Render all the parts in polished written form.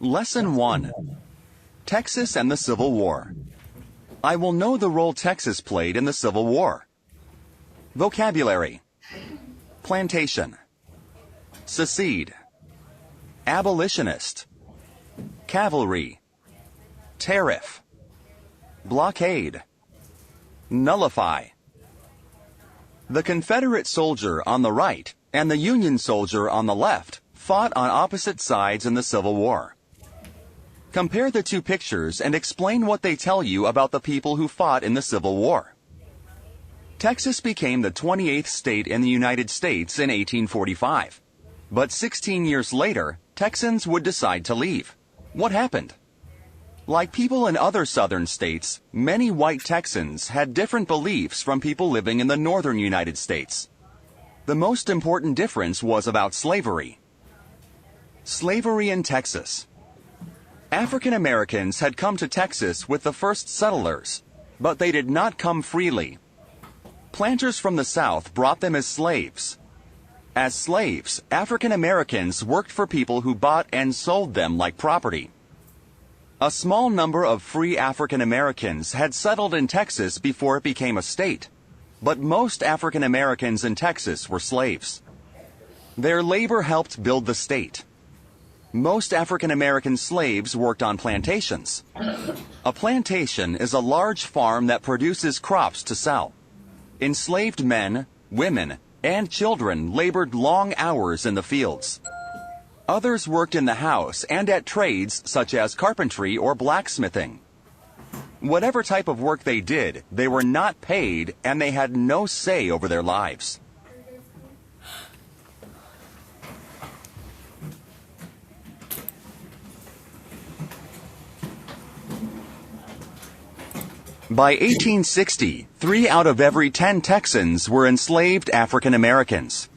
Lesson 1. Texas and the Civil War. I will know the role Texas played in the Civil War. Vocabulary. Plantation. Secede. Abolitionist. Cavalry. Tariff. Blockade. Nullify. The Confederate soldier on the right and the Union soldier on the left fought on opposite sides in the Civil War. Compare the two pictures and explain what they tell you about the people who fought in the Civil War. Texas became the 28th state in the United States in 1845. But 16 years later, Texans would decide to leave. What happened? Like people in other southern states, many white Texans had different beliefs from people living in the northern United States. The most important difference was about slavery. Slavery in Texas. African Americans had come to Texas with the first settlers, but they did not come freely. Planters from the South brought them as slaves. As slaves, African Americans worked for people who bought and sold them like property. A small number of free African Americans had settled in Texas before it became a state, but most African Americans in Texas were slaves. Their labor helped build the state. Most African American slaves worked on plantations. A plantation is a large farm that produces crops to sell. Enslaved men, women, and children labored long hours in the fields. Others worked in the house and at trades such as carpentry or blacksmithing. Whatever type of work they did, they were not paid and they had no say over their lives. By 1860, 3 out of every 10 Texans were enslaved African Americans.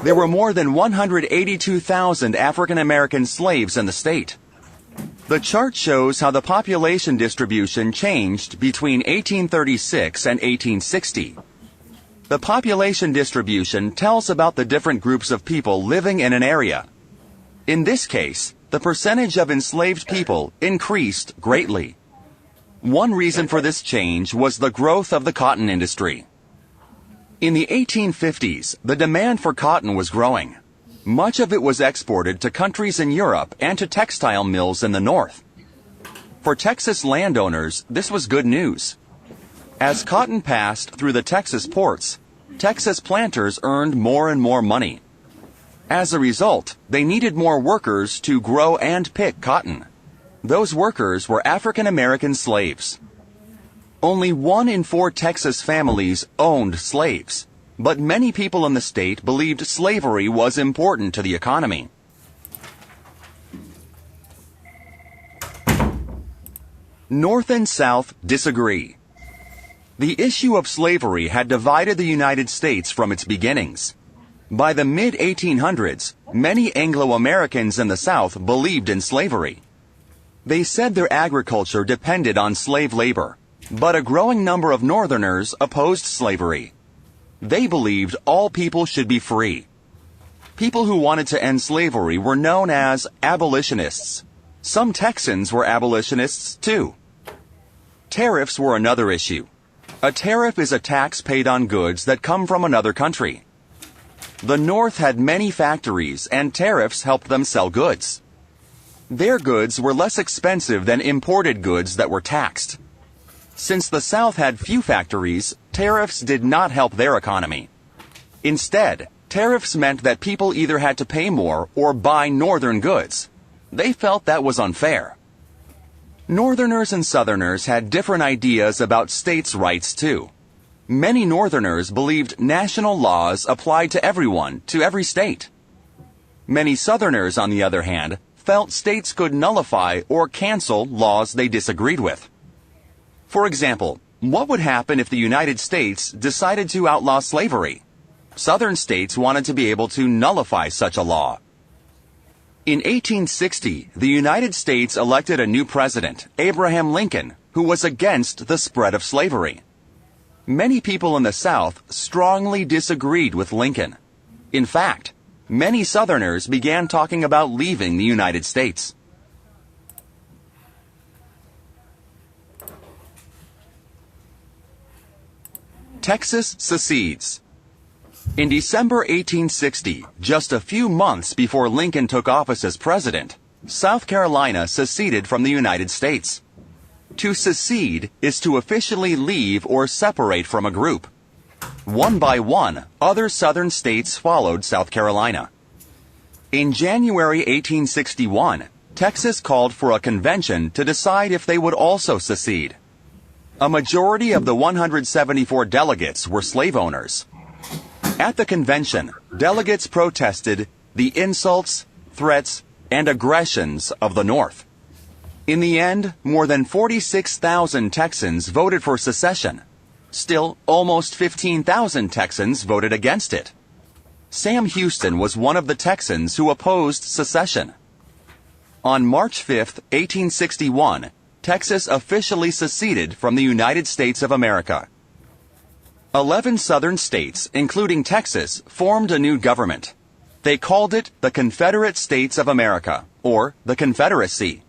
There were more than 182,000 African American slaves in the state. The chart shows how the population distribution changed between 1836 and 1860. The population distribution tells about the different groups of people living in an area. In this case, the percentage of enslaved people increased greatly. One reason for this change was the growth of the cotton industry. In the 1850s, the demand for cotton was growing. Much of it was exported to countries in Europe and to textile mills in the north. For Texas landowners, this was good news. As cotton passed through the Texas ports, Texas planters earned more and more money. As a result, they needed more workers to grow and pick cotton. Those workers were African American slaves. Only 1 in 4 Texas families owned slaves, but many people in the state believed slavery was important to the economy. North and South disagree. The issue of slavery had divided the United States from its beginnings. By the mid-1800s, many Anglo-Americans in the South believed in slavery. They said their agriculture depended on slave labor, but a growing number of Northerners opposed slavery. They believed all people should be free. People who wanted to end slavery were known as abolitionists. Some Texans were abolitionists too. Tariffs were another issue. A tariff is a tax paid on goods that come from another country. The North had many factories and tariffs helped them sell goods. Their goods were less expensive than imported goods that were taxed. Since the South had few factories, tariffs did not help their economy. Instead, tariffs meant that people either had to pay more or buy Northern goods. They felt that was unfair. Northerners and Southerners had different ideas about states' rights too. Many Northerners believed national laws applied to everyone, to every state. Many Southerners, on the other hand, felt states could nullify or cancel laws they disagreed with. For example, what would happen if the United States decided to outlaw slavery? Southern states wanted to be able to nullify such a law. In 1860, the United States elected a new president, Abraham Lincoln, who was against the spread of slavery. Many people in the South strongly disagreed with Lincoln. In fact, many Southerners began talking about leaving the United States. Texas secedes. In December 1860, just a few months before Lincoln took office as president, South Carolina seceded from the United States. To secede is to officially leave or separate from a group. One by one, other southern states followed South Carolina. In January 1861, Texas called for a convention to decide if they would also secede. A majority of the 174 delegates were slave owners. At the convention, delegates protested the insults, threats, and aggressions of the North. In the end, more than 46,000 Texans voted for secession. Still, almost 15,000 Texans voted against it. Sam Houston was one of the Texans who opposed secession. On March 5, 1861, Texas officially seceded from the United States of America. 11 southern states, including Texas, formed a new government. They called it the Confederate States of America, or the Confederacy.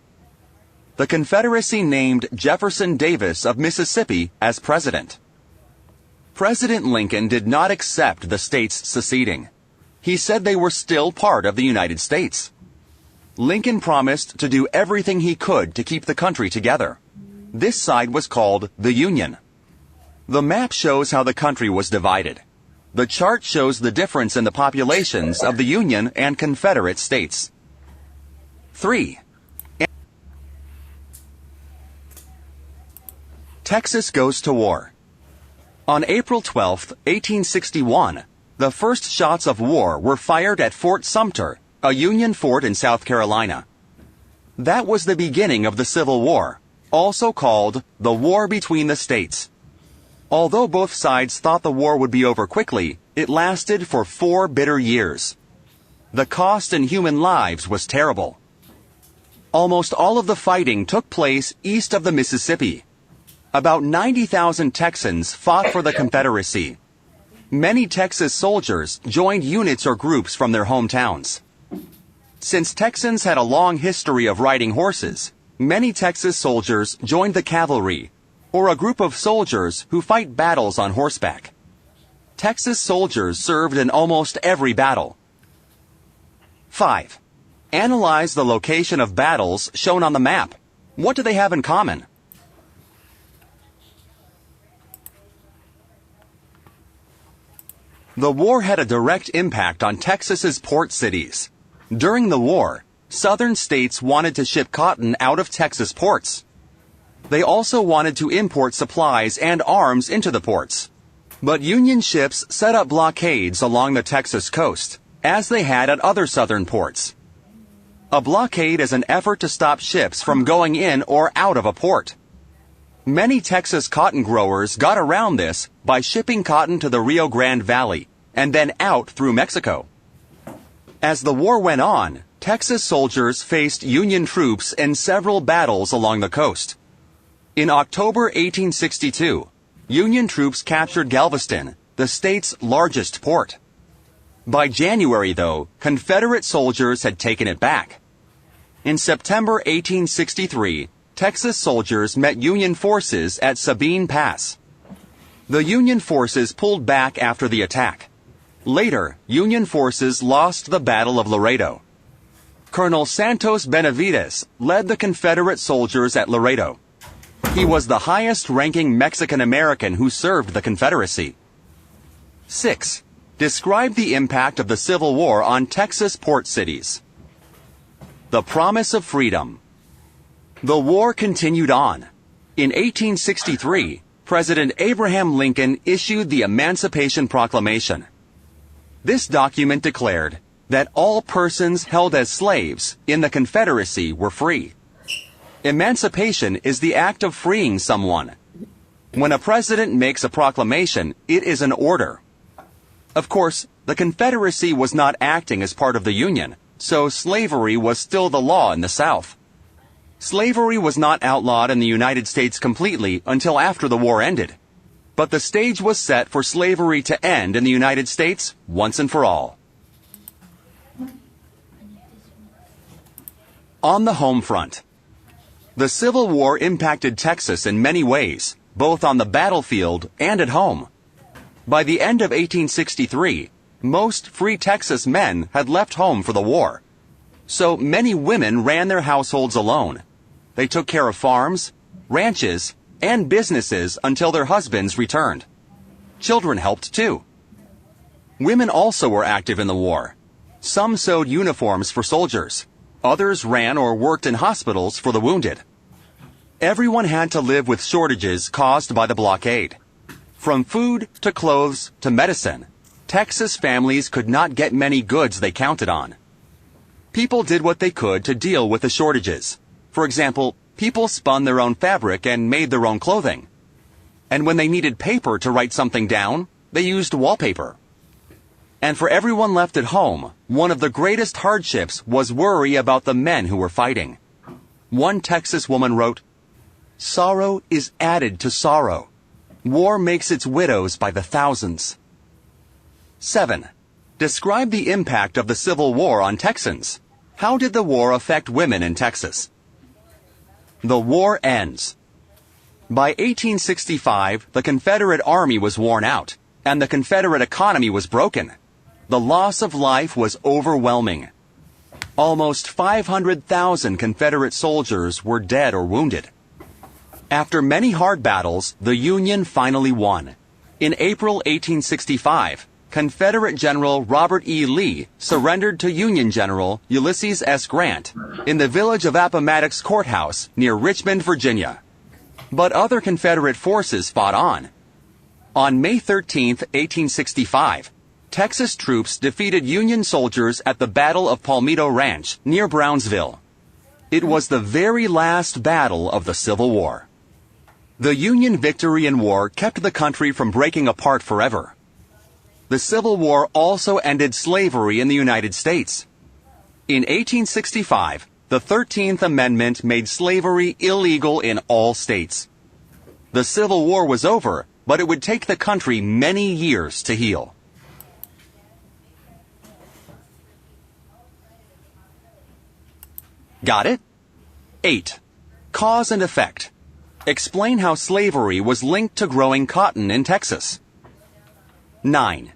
The Confederacy named Jefferson Davis of Mississippi as president. President Lincoln did not accept the states seceding. He said they were still part of the United States. Lincoln promised to do everything he could to keep the country together. This side was called the Union. The map shows how the country was divided. The chart shows the difference in the populations of the Union and Confederate states. 3. Texas goes to war. On April 12, 1861, the first shots of war were fired at Fort Sumter, a Union fort in South Carolina. That was the beginning of the Civil War, also called the War Between the States. Although both sides thought the war would be over quickly, it lasted for 4 bitter years. The cost in human lives was terrible. Almost all of the fighting took place east of the Mississippi. About 90,000 Texans fought for the Confederacy. Many Texas soldiers joined units or groups from their hometowns. Since Texans had a long history of riding horses, many Texas soldiers joined the cavalry, or a group of soldiers who fight battles on horseback. Texas soldiers served in almost every battle. 5. Analyze the location of battles shown on the map. What do they have in common? The war had a direct impact on Texas's port cities. During the war, southern states wanted to ship cotton out of Texas ports. They also wanted to import supplies and arms into the ports. But Union ships set up blockades along the Texas coast, as they had at other southern ports. A blockade is an effort to stop ships from going in or out of a port. Many Texas cotton growers got around this by shipping cotton to the Rio Grande Valley and then out through Mexico. As the war went on, Texas soldiers faced Union troops in several battles along the coast. In October 1862, Union troops captured Galveston, the state's largest port. By January, though, Confederate soldiers had taken it back. In September 1863, Texas soldiers met Union forces at Sabine Pass. The Union forces pulled back after the attack. Later, Union forces lost the Battle of Laredo. Colonel Santos Benavides led the Confederate soldiers at Laredo. He was the highest-ranking Mexican-American who served the Confederacy. 6. Describe the impact of the Civil War on Texas port cities. The promise of freedom. The war continued on. In 1863, President Abraham Lincoln issued the Emancipation Proclamation. This document declared that all persons held as slaves in the Confederacy were free. Emancipation is the act of freeing someone. When a president makes a proclamation, it is an order. Of course, the Confederacy was not acting as part of the Union, so slavery was still the law in the South. Slavery was not outlawed in the United States completely until after the war ended. But the stage was set for slavery to end in the United States once and for all. On the home front. The Civil War impacted Texas in many ways, both on the battlefield and at home. By the end of 1863, most free Texas men had left home for the war. So many women ran their households alone. They took care of farms, ranches, and businesses until their husbands returned. Children helped too. Women also were active in the war. Some sewed uniforms for soldiers. Others ran or worked in hospitals for the wounded. Everyone had to live with shortages caused by the blockade. From food to clothes to medicine, Texas families could not get many goods they counted on. People did what they could to deal with the shortages. For example, people spun their own fabric and made their own clothing. And when they needed paper to write something down, they used wallpaper. And for everyone left at home, one of the greatest hardships was worry about the men who were fighting. One Texas woman wrote, "Sorrow is added to sorrow. War makes its widows by the thousands." 7. Describe the impact of the Civil War on Texans. How did the war affect women in Texas? The war ends. By 1865, the Confederate Army was worn out, and the Confederate economy was broken. The loss of life was overwhelming. Almost 500,000 Confederate soldiers were dead or wounded. After many hard battles, the Union finally won. In April 1865, Confederate General Robert E. Lee surrendered to Union General Ulysses S. Grant in the village of Appomattox Courthouse near Richmond, Virginia. But other Confederate forces fought on. On May 13, 1865, Texas troops defeated Union soldiers at the Battle of Palmetto Ranch near Brownsville. It was the very last battle of the Civil War. The Union victory in war kept the country from breaking apart forever. The Civil War also ended slavery in the United States. In 1865, the 13th Amendment made slavery illegal in all states. The Civil War was over, but it would take the country many years to heal. Got it? 8. Cause and effect. Explain how slavery was linked to growing cotton in Texas. 9.